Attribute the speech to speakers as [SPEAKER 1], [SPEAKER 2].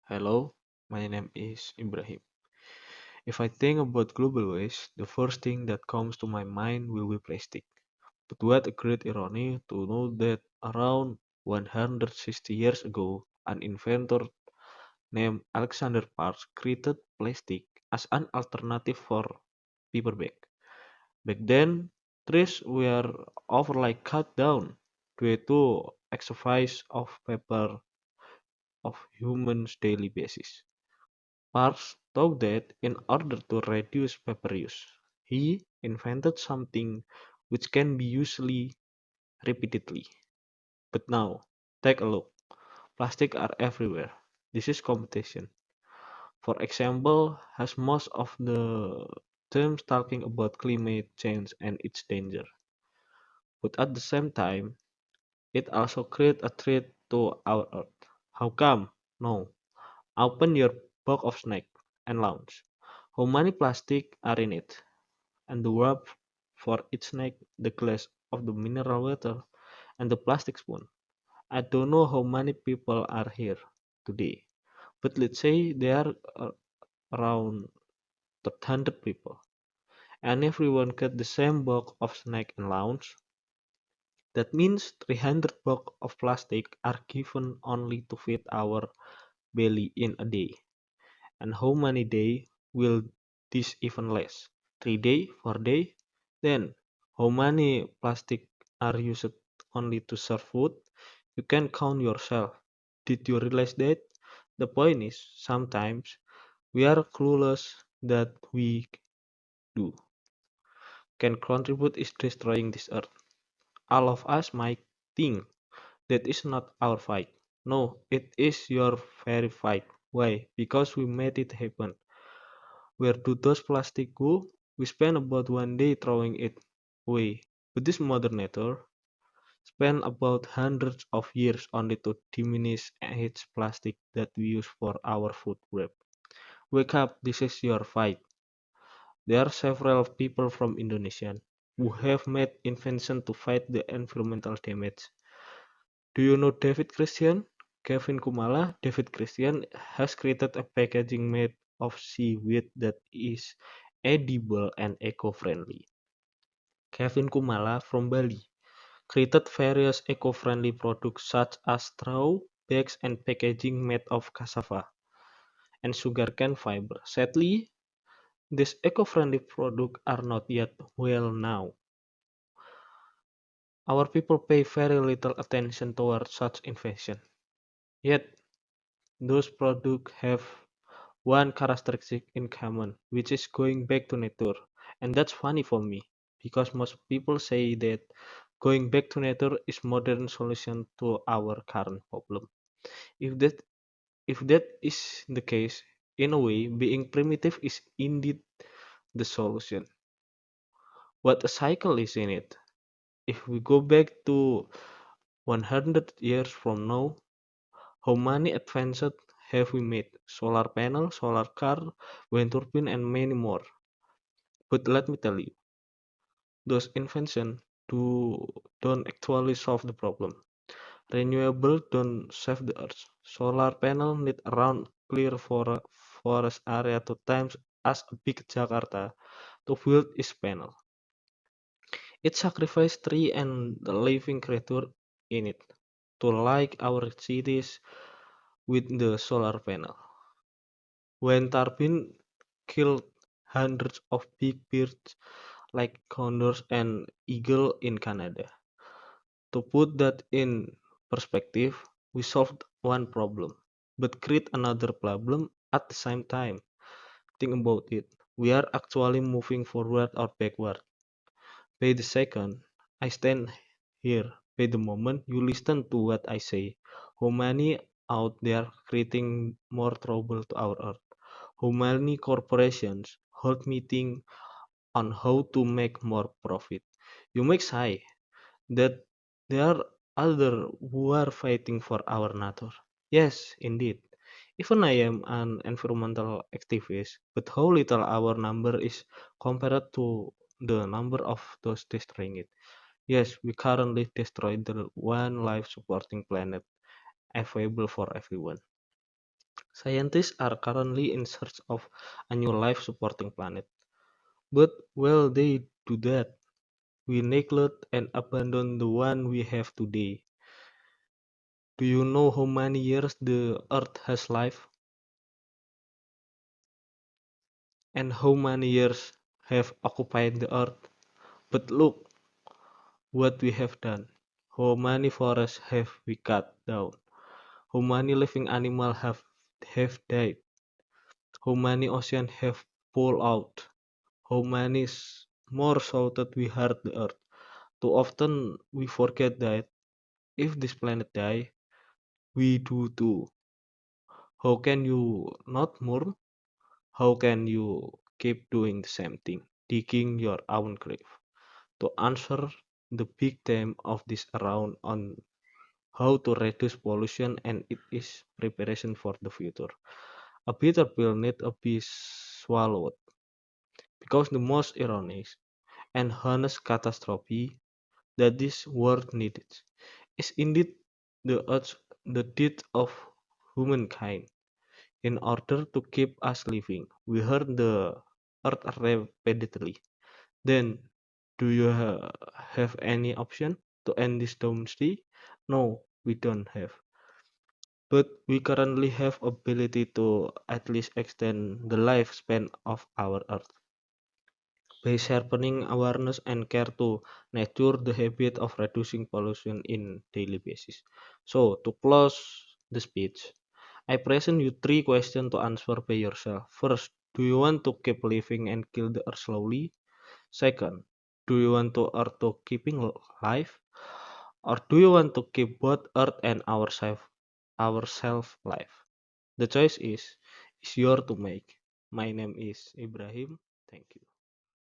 [SPEAKER 1] Hello, my name is Ibrahim. If I think about global waste, the first thing that comes to my mind will be plastic. But what a great irony to know that around 160 years ago, an inventor named Alexander Parks created plastic as an alternative for paper bag. Back then, trees were overly cut down due to exercise of paper of humans daily basis. Parks thought that in order to reduce paper use, he invented something which can be used repeatedly. But now, take a look. Plastic are everywhere. This is competition. For example, has most of the terms talking about climate change and its danger. But at the same time, it also creates a threat to our earth. How come? No. Open your box of snack and launch. How many plastic are in it? And the wrap for each snack, the glass of the mineral water, and the plastic spoon. I don't know how many people are here today, but let's say there are around 100 people, and everyone get the same box of snack and lunch. That means 300 box of plastic are given only to feed our belly in a day. And how many days will this even last? 3 days, 4 days? Then, how many plastic are used only to serve food? You can count yourself. Did you realize that? The point is, sometimes we are clueless that we do can contribute is destroying this earth. All of us might think that is not our fight. No, it is your very fight. Why? Because we made it happen. Where do those plastic go? We spend about 1 day throwing it away. But this Mother Nature spent about hundreds of years only to diminish its plastic that we use for our food wrap. Wake up, this is your fight. There are several people from Indonesia who have made inventions to fight the environmental damage. Do you know David Christian? Kevin Kumala, David Christian has created a packaging made of seaweed that is edible and eco-friendly. Kevin Kumala from Bali created various eco-friendly products such as straw, bags, and packaging made of cassava and sugarcane fiber. Sadly, these eco-friendly products are not yet well known. Our people pay very little attention toward such invention. Yet, those products have one characteristic in common, which is going back to nature. And that's funny for me, because most people say that going back to nature is modern solution to our current problem. If that if that is the case, in a way, being primitive is indeed the solution. What a cycle is in it. If we go back to 100 years from now, how many advances have we made? Solar panel, solar car, wind turbine, and many more. But let me tell you, those inventions do don't actually solve the problem. Renewable don't save the earth. Solar panel need around clear forest area 2 times as big Jakarta to build its panel. It sacrifices tree and the living creature in it to like our cities with the solar panel. When turbine killed hundreds of big birds like condors and eagle in Canada. To put that in perspective, we solved one problem, but create another problem at the same time. Think about it. We are actually moving forward or backward. By the second I stand here, by the moment you listen to what I say, how many out there creating more trouble to our earth? How many corporations hold meeting on how to make more profit? You may say that there are other who are fighting for our nature. Yes, indeed. Even I am an environmental activist, but how little our number is compared to the number of those destroying it. Yes, we currently destroy the one life supporting planet available for everyone. Scientists are currently in search of a new life supporting planet. But while they do that, we neglect and abandon the one we have today. Do you know how many years the Earth has lived? And how many years have occupied the Earth? But look what we have done. How many forests have we cut down? How many living animals have died? How many oceans have pulled out? How many more shouted we hurt the Earth? Too often we forget that if this planet die, we do too. How can you not mourn? How can you keep doing the same thing, digging your own grave? To answer the big theme of this round on how to reduce pollution and it is preparation for the future. A bitter pill need to be swallowed because the most ironic and honest catastrophe that this world needed is indeed the death of humankind. In order to keep us living, we hurt the earth repeatedly. Then, do you have any option to end this doomsday? No, we don't have. But we currently have ability to at least extend the lifespan of our earth by sharpening awareness and care to nurture the habit of reducing pollution in daily basis. So, to close the speech, I present you three questions to answer by yourself. First, do you want to keep living and kill the earth slowly? Second, do you want to earth to keeping life? Or do you want to keep both earth and ourself life? The choice is yours to make. My name is Ibrahim. Thank you.